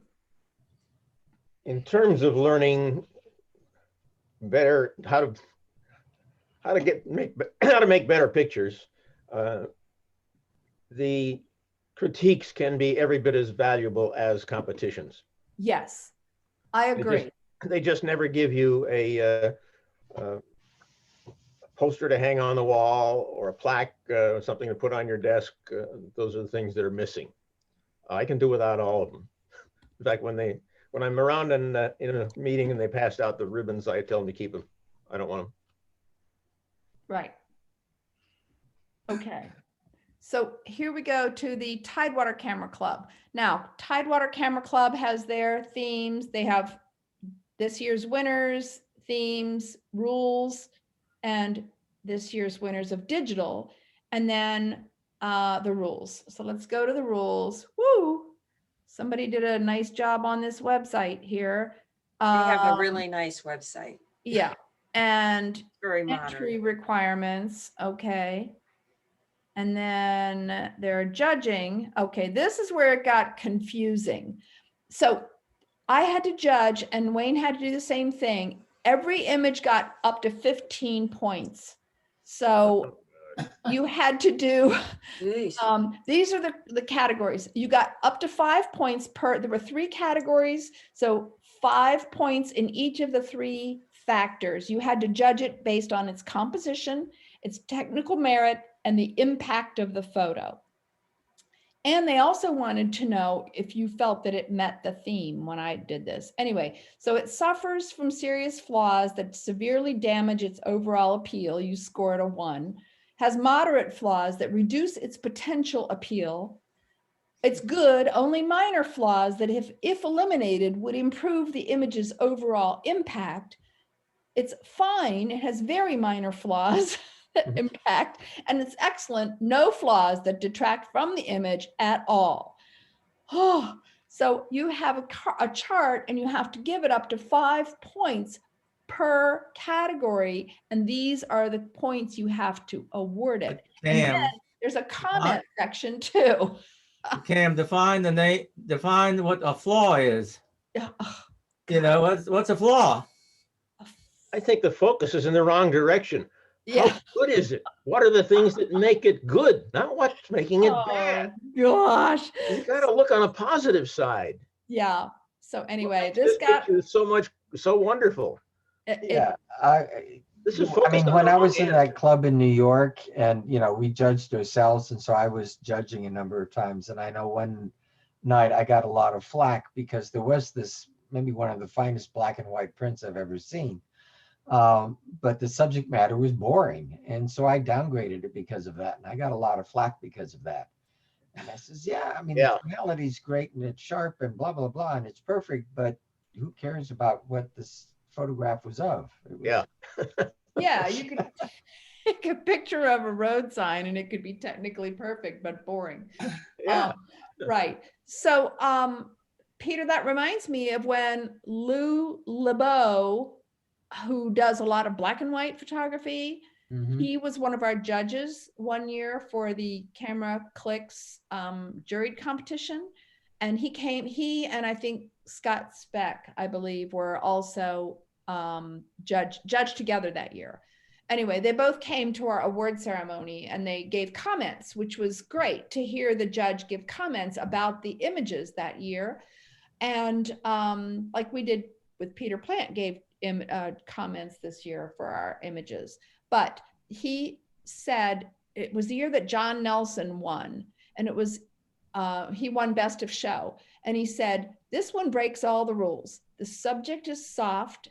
In terms of learning better, how to make better pictures, the critiques can be every bit as valuable as competitions. Yes, I agree. They just never give you a poster to hang on the wall or a plaque, something to put on your desk. Those are the things that are missing. I can do without all of them. In fact, when I'm around in a meeting and they passed out the ribbons, I tell them to keep them. I don't want them. Right. Okay. So here we go to the Tidewater Camera Club. Now, Tidewater Camera Club has their themes. They have this year's winners, themes, rules, and this year's winners of digital, and then the rules. So let's go to the rules. Woo! Somebody did a nice job on this website here. They have a really nice website. Yeah, and Very entry modern. requirements. Okay. And then they're judging. Okay, this is where it got confusing. So I had to judge, and Wayne had to do the same thing. Every image got up to 15 points. So you had to do, Jeez. these are the categories. You got up to 5 points per, there were 3 categories. So 5 points in each of the 3 factors. You had to judge it based on its composition, its technical merit, and the impact of the photo. And they also wanted to know if you felt that it met the theme when I did this. Anyway, so it suffers from serious flaws that severely damage its overall appeal. You score it a 1. Has moderate flaws that reduce its potential appeal. It's good, only minor flaws that if eliminated would improve the image's overall impact. It's fine, it has very minor flaws that impact, and it's excellent, no flaws that detract from the image at all. Oh, so you have a chart and you have to give it up to 5 points per category, and these are the points you have to award it. And Cam, then there's a comment section too. Cam, define what a flaw is. You know, what's a flaw? I think the focus is in the wrong direction. Yeah. How good is it? What are the things that make it good? Not what's making it bad. Gosh. You got to look on a positive side. Yeah. So anyway, this got picture is so wonderful. Yeah, This is I focused mean, on when the I wrong was in answer. that club in New York, and we judged ourselves, and so I was judging a number of times, and I know one night I got a lot of flack because there was this maybe one of the finest black and white prints I've ever seen, but the subject matter was boring, and so I downgraded it because of that, and I got a lot of flack because of that. And I says, yeah, I mean, Yeah. the tonality's great and it's sharp and blah blah blah and it's perfect, but who cares about what this photograph was of? It was- Yeah. Yeah, you could take a picture of a road sign and it could be technically perfect, but boring. Yeah. Right. So, Peter, that reminds me of when Lou LeBeau, who does a lot of black and white photography, Mhm. he was one of our judges one year for the Camera Clicks juried competition. And he and I think Scott Speck, I believe, were also judged together that year. Anyway, they both came to our award ceremony and they gave comments, which was great to hear the judge give comments about the images that year. And like we did with Peter Plant, gave comments this year for our images. But he said it was the year that John Nelson won, and it was he won Best of Show. And he said, this one breaks all the rules. The subject is soft.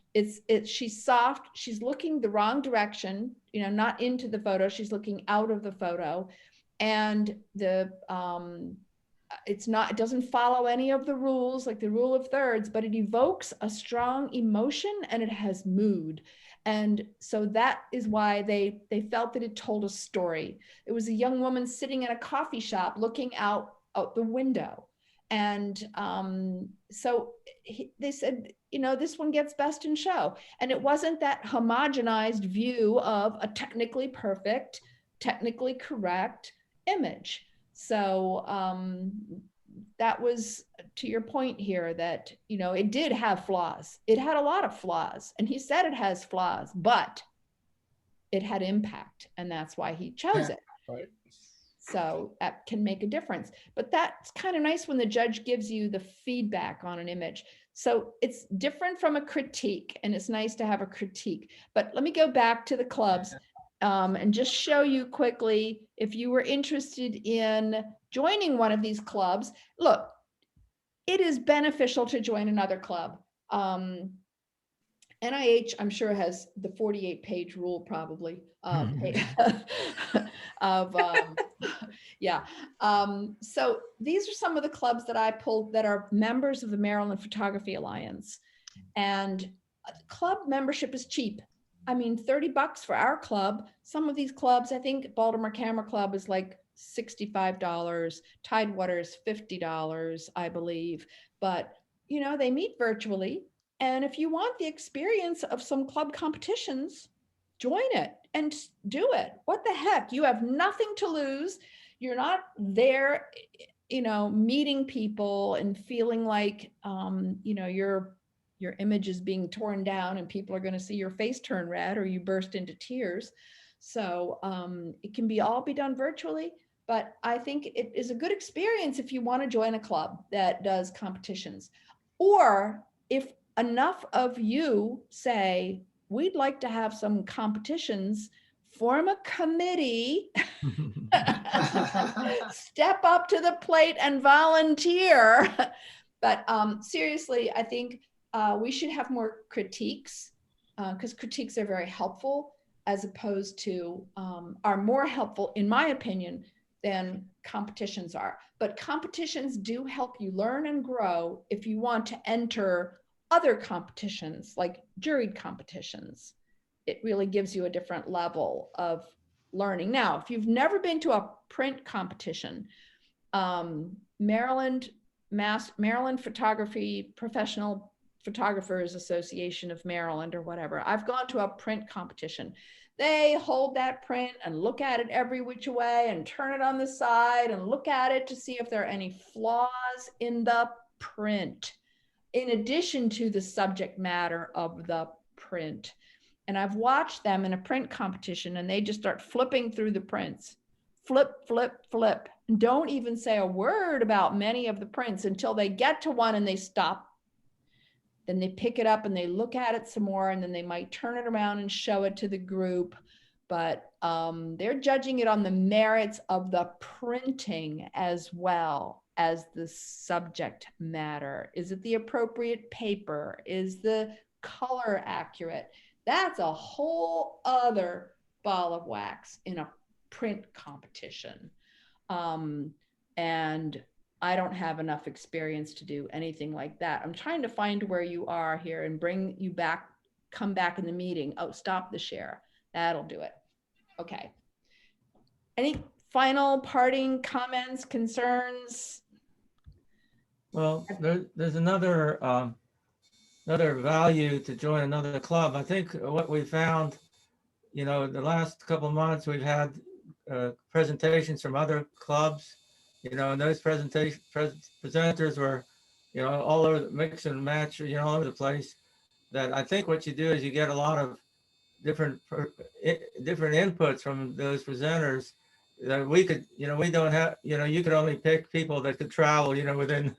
She's soft. She's looking the wrong direction, not into the photo. She's looking out of the photo. And it doesn't follow any of the rules, like the rule of thirds, but it evokes a strong emotion and it has mood. And so that is why they felt that it told a story. It was a young woman sitting in a coffee shop looking out the window. And so they said, this one gets Best in Show. And it wasn't that homogenized view of a technically perfect, technically correct image. So that was to your point here that, it did have flaws. It had a lot of flaws. And he said it has flaws, but it had impact. And that's why he chose it. Right. So that can make a difference. But that's kind of nice when the judge gives you the feedback on an image. So it's different from a critique, and it's nice to have a critique. But let me go back to the clubs and just show you quickly, if you were interested in joining one of these clubs, look, it is beneficial to join another club. NIH, I'm sure, has the 48-page rule probably of yeah. So these are some of the clubs that I pulled that are members of the Maryland Photography Alliance. And club membership is cheap. I mean, $30 for our club. Some of these clubs, I think Baltimore Camera Club is like $65. Tidewater is $50, I believe. But, they meet virtually. And if you want the experience of some club competitions, join it and do it. What the heck? You have nothing to lose. You're not there, meeting people and feeling like, your image is being torn down and people are going to see your face turn red or you burst into tears. So it can all be done virtually. But I think it is a good experience if you want to join a club that does competitions. Or if enough of you say, we'd like to have some competitions, form a committee, step up to the plate and volunteer. But seriously, I think we should have more critiques because critiques are very helpful, as opposed to are more helpful, in my opinion, than competitions are. But competitions do help you learn and grow if you want to enter other competitions like juried competitions. It really gives you a different level of learning. Now, if you've never been to a print competition, Maryland Professional Photographers Association of Maryland or whatever, I've gone to a print competition. They hold that print and look at it every which way and turn it on the side and look at it to see if there are any flaws in the print, in addition to the subject matter of the print. And I've watched them in a print competition and they just start flipping through the prints. Flip, flip, flip. Don't even say a word about many of the prints until they get to one and they stop. Then they pick it up and they look at it some more, and then they might turn it around and show it to the group. But they're judging it on the merits of the printing as well as the subject matter. Is it the appropriate paper? Is the color accurate? That's a whole other ball of wax in a print competition. And I don't have enough experience to do anything like that. I'm trying to find where you are here and bring you back, come back in the meeting. Oh, stop the share. That'll do it. Okay. Any final parting comments, concerns? Well, there's another another value to join another club. I think what we found, you know, the last couple of months, we've had presentations from other clubs, you know, and those presenters were, you know, all over the mix and match, you know, all over the place. That I think what you do is you get a lot of different inputs from those presenters that we could, you know, we don't have, you know, you could only pick people that could travel, you know, within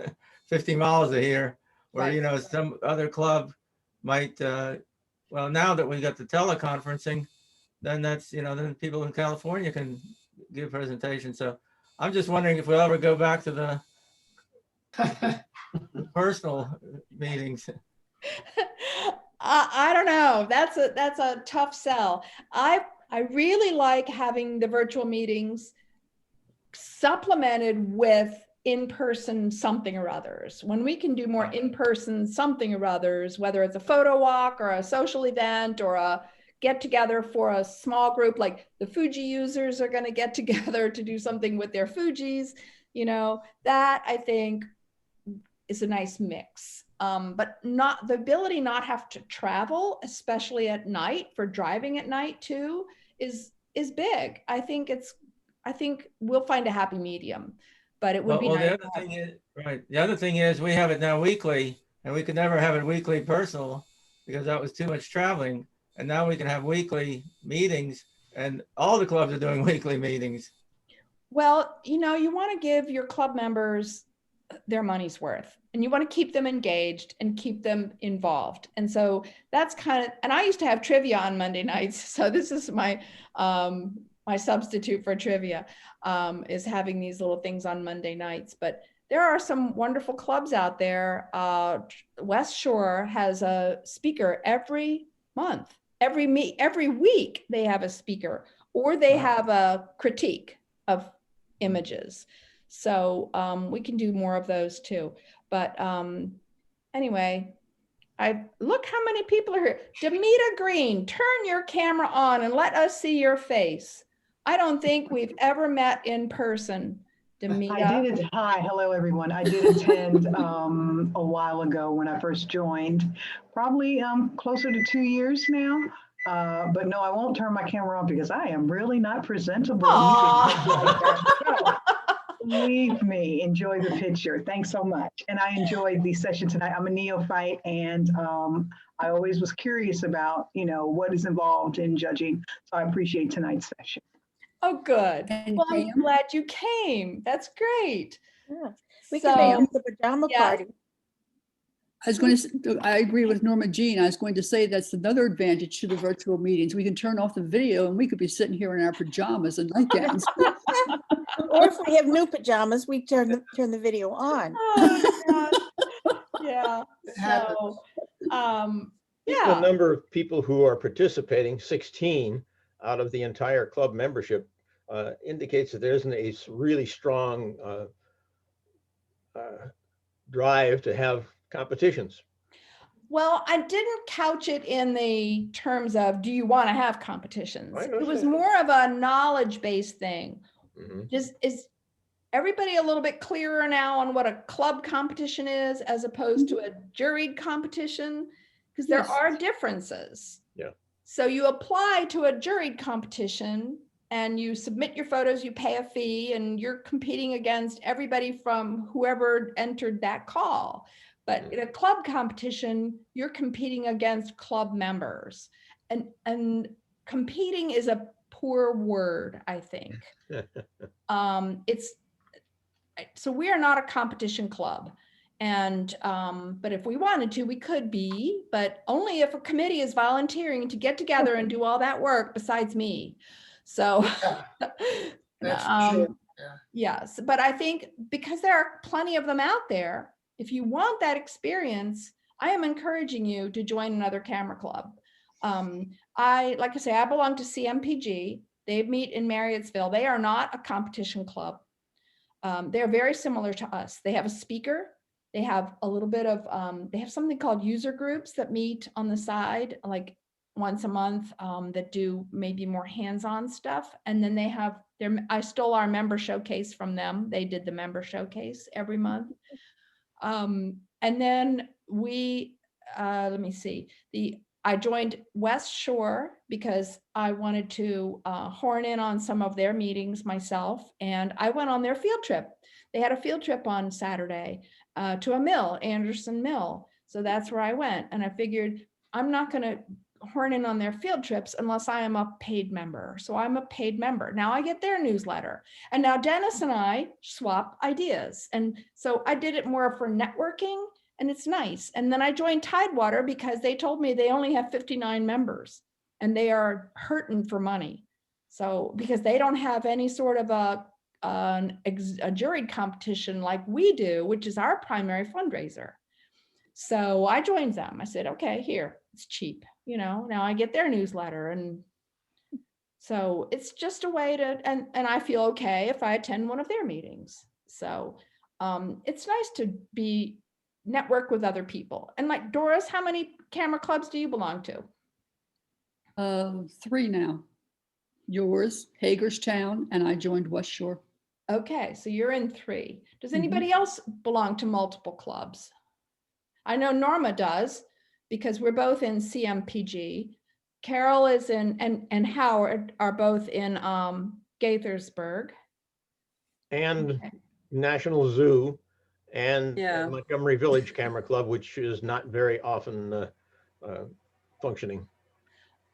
50 miles of here, where, Right. you know, some other club might, well, now that we got the teleconferencing, then that's, you know, then people in California can give presentations. So I'm just wondering if we'll ever go back to the personal meetings. I don't know. That's a tough sell. I really like having the virtual meetings supplemented with in-person something or others. When we can do more in-person something or others, whether it's a photo walk or a social event or a get together for a small group, like the Fuji users are going to get together to do something with their Fujis, you know, that I think is a nice mix. But not the ability not have to travel, especially at night, for driving at night too, is big. I think we'll find a happy medium, but it would be Well, nice. the other thing is, right, the other thing is we have it now weekly, and we could never have it weekly personal because that was too much traveling. And now we can have weekly meetings, and all the clubs are doing weekly meetings. Well, you know, you want to give your club members their money's worth, and you want to keep them engaged and keep them involved. And so that's kind of, and I used to have trivia on Monday nights. So this is my my substitute for trivia, is having these little things on Monday nights. But there are some wonderful clubs out there. West Shore has a speaker every month. Every week they have a speaker, or they have a critique of images. So we can do more of those too. But anyway, look how many people are here. Demita Green, turn your camera on and let us see your face. I don't think we've ever met in person, Demita. I did. Hi, hello everyone. I did attend a while ago when I first joined, probably closer to 2 years now. But no, I won't turn my camera on because I am really not presentable. So, believe me, enjoy the picture. Thanks so much. And I enjoyed the session tonight. I'm a neophyte, and I always was curious about, you know, what is involved in judging. So I appreciate tonight's session. Oh, good. And Well, I'm Pam? glad you came. That's great. Yeah. We can make a pajama yeah. party. I was going to, I agree with Norma Jean. I was going to say that's another advantage to the virtual meetings. We can turn off the video and we could be sitting here in our pajamas and nightgowns. Or if we have new pajamas, we turn the video on. Oh, gosh. Yeah. It happens. So, The yeah. number of people who are participating, 16 out of the entire club membership, indicates that there isn't a really strong drive to have competitions. Well, I didn't couch it in the terms of, do you want to have competitions? I It was understand. more of a knowledge-based thing. Mhm. Just is everybody a little bit clearer now on what a club competition is as opposed to a juried competition? Because there Yes. are differences. Yeah. So you apply to a juried competition and you submit your photos, you pay a fee, and you're competing against everybody from whoever entered that call. But in a club competition, you're competing against club members. And competing is a poor word, I think. So we are not a competition club. And but if we wanted to, we could be, but only if a committee is volunteering to get together and do all that work besides me. So That's true. Yeah. yes, but I think because there are plenty of them out there, if you want that experience, I am encouraging you to join another camera club. Like I say, I belong to CMPG. They meet in Marriottsville. They are not a competition club. they're very similar to us. They have a speaker. They have a little bit of, they have something called user groups that meet on the side, like once a month, that do maybe more hands-on stuff. And then they have I stole our member showcase from them. They did the member showcase every month. And then let me see, I joined West Shore because I wanted to horn in on some of their meetings myself. And I went on their field trip. They had a field trip on Saturday to a mill, Anderson Mill. So that's where I went. And I figured I'm not going to horn in on their field trips unless I am a paid member. So I'm a paid member. Now I get their newsletter. And now Dennis and I swap ideas. And so I did it more for networking, and it's nice. And then I joined Tidewater because they told me they only have 59 members and they are hurting for money. So because they don't have any sort of a juried competition like we do, which is our primary fundraiser. So I joined them. I said, okay, here, it's cheap. Now I get their newsletter. And so it's just a way to, and I feel okay if I attend one of their meetings. So it's nice to network with other people. And like Doris, how many camera clubs do you belong to? 3 now. Yours, Hagerstown, and I joined West Shore. Okay, so you're in 3. Does anybody else belong to multiple clubs? I know Norma does, because we're both in CMPG. Carol is in, and Howard are both in Gaithersburg. And Okay. National Zoo and Yeah. Montgomery Village Camera Club, which is not very often functioning.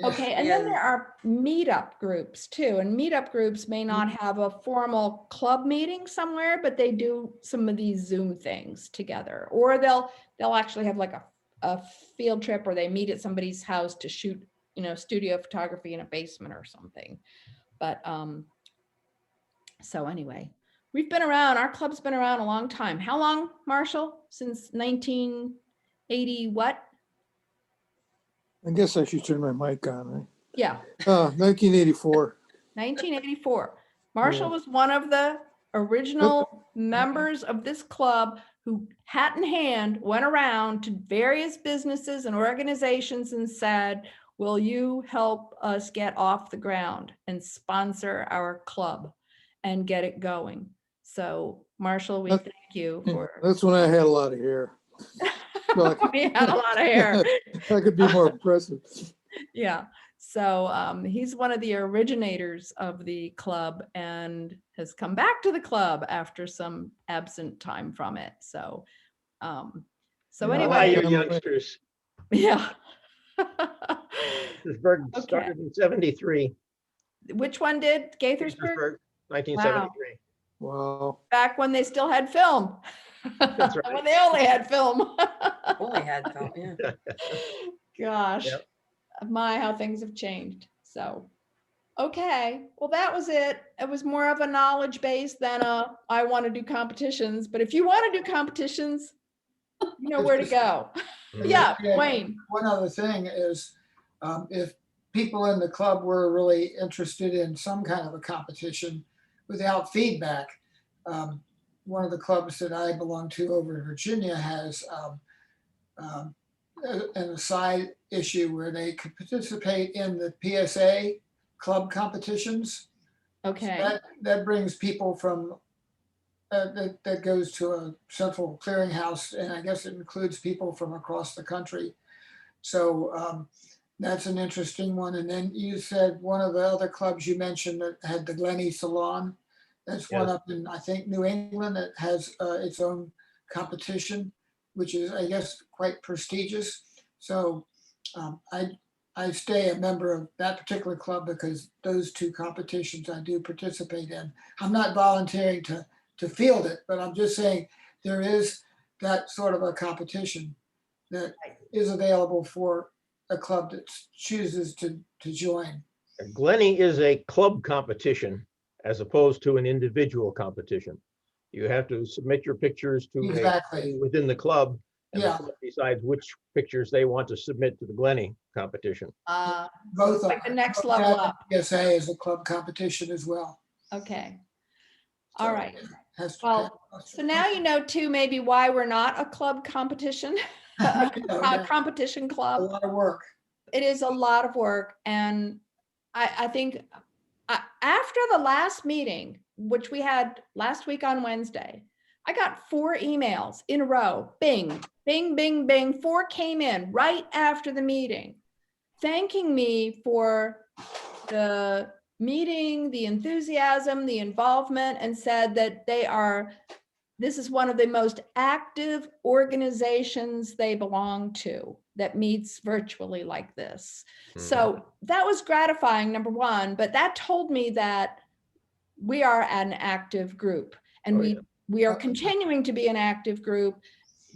Okay, and then there are meetup groups too, and meetup groups may not have a formal club meeting somewhere, but they do some of these Zoom things together, or they'll actually have like a field trip, or they meet at somebody's house to shoot, studio photography in a basement or something. But so anyway, we've been around. Our club's been around a long time. How long, Marshall? Since 1980 what? I guess I should turn my mic on, right? Yeah. 1984. 1984. Marshall was one of the original members of this club who, hat in hand, went around to various businesses and organizations and said, will you help us get off the ground and sponsor our club and get it going? So Marshall, we thank you for. That's when I had a lot of hair. So We had a lot of hair. I could be more impressive. Yeah. So he's one of the originators of the club and has come back to the club after some absent time from it. So, Yeah, Hi, anyway, you youngsters. yeah. Gaithersburg started in 73. Which one did? Gaithersburg? Gaithersburg, 1973. Wow. Back when they still had film. That's right. When they only had film. Only had film, yeah. Gosh, Yep. my, how things have changed. So, okay, well, that was it. It was more of a knowledge base than I want to do competitions. But if you want to do competitions, you know where to go. Yeah, Wayne. One other thing is, if people in the club were really interested in some kind of a competition without feedback, one of the clubs that I belong to over in Virginia has an aside issue where they could participate in the PSA club competitions. Okay. That brings people from, that goes to a central clearinghouse, and I guess it includes people from across the country. So that's an interesting one. And then you said one of the other clubs you mentioned that had the Glenny Salon. That's one Yes. up in, I think, New England that has its own competition, which is, I guess, quite prestigious. So I stay a member of that particular club because those 2 competitions I do participate in. I'm not volunteering to field it, but I'm just saying there is that sort of a competition that is available for a club that chooses to join. Glenny is a club competition as opposed to an individual competition. You have to submit your pictures to Exactly. within the club, and the Yeah. club decides which pictures they want to submit to the Glenny competition. Both Like are. the next Both level have up. PSA is a club competition as well. Okay. All right. has. Well, so now you know too, maybe why we're not a club competition, I know, a yeah, competition a club. lot of work. It is a lot of work. And I think after the last meeting, which we had last week on Wednesday, I got 4 emails in a row. Bing, bing, bing, bing. 4 came in right after the meeting, thanking me for the meeting, the enthusiasm, the involvement, and said that this is one of the most active organizations they belong to that meets virtually like this. So that was gratifying, number one, but that told me that we are an active group, and we are continuing to be an active group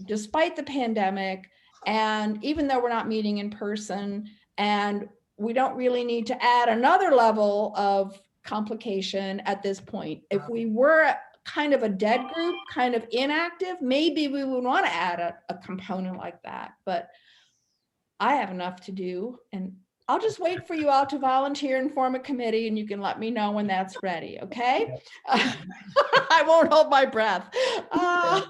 despite the pandemic. And even though we're not meeting in person, and we don't really need to add another level of complication at this point. If we were kind of a dead group, kind of inactive, maybe we would want to add a component like that. But I have enough to do, and I'll just wait for you all to volunteer and form a committee, and you can let me know when that's ready, okay? I won't hold my breath. I'm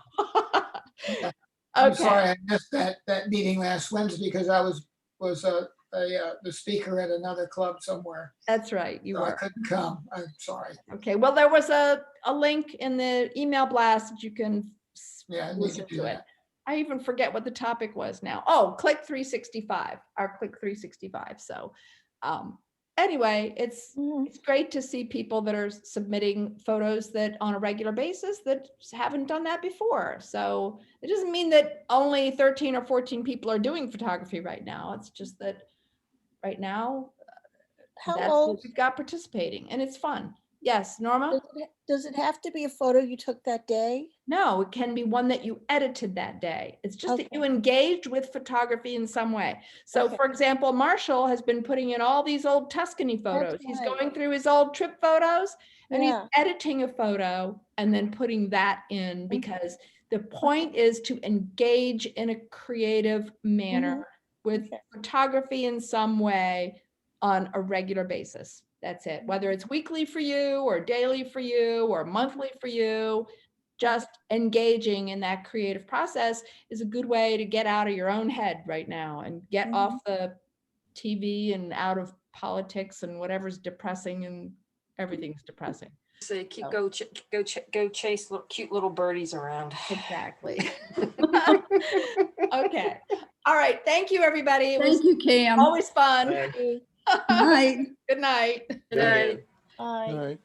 Okay. sorry I missed that meeting last Wednesday because I was the speaker at another club somewhere. That's right, you So I were. couldn't come. I'm sorry. Okay, well, there was a link in the email blast that you can Yeah, I need to listen do to it. that. I even forget what the topic was now. Oh, Click 365, our Click 365. So anyway, it's great to see people that are submitting photos that on a regular basis that haven't done that before. So it doesn't mean that only 13 or 14 people are doing photography right now. It's just that right now, How that's what old? we've got participating, and it's fun. Yes, Norma? Does it have to be a photo you took that day? No, it can be one that you edited that day. It's just that you Okay. engaged with photography in some way. So Okay. for example, Marshall has been putting in all these old Tuscany photos. He's right. going through his old trip photos and he's Yeah. editing a photo and then putting that in, because the point is to engage in a creative manner with Okay. photography in some way on a regular basis. That's it. Whether it's weekly for you or daily for you or monthly for you, just engaging in that creative process is a good way to get out of your own head right now and get off the TV and out of politics and whatever's depressing, and everything's depressing. So go chase cute little birdies around. Exactly. Okay. All right. Thank you, everybody. It was Thank you, Cam. always fun. Night. Good night. Good night. Bye. All right.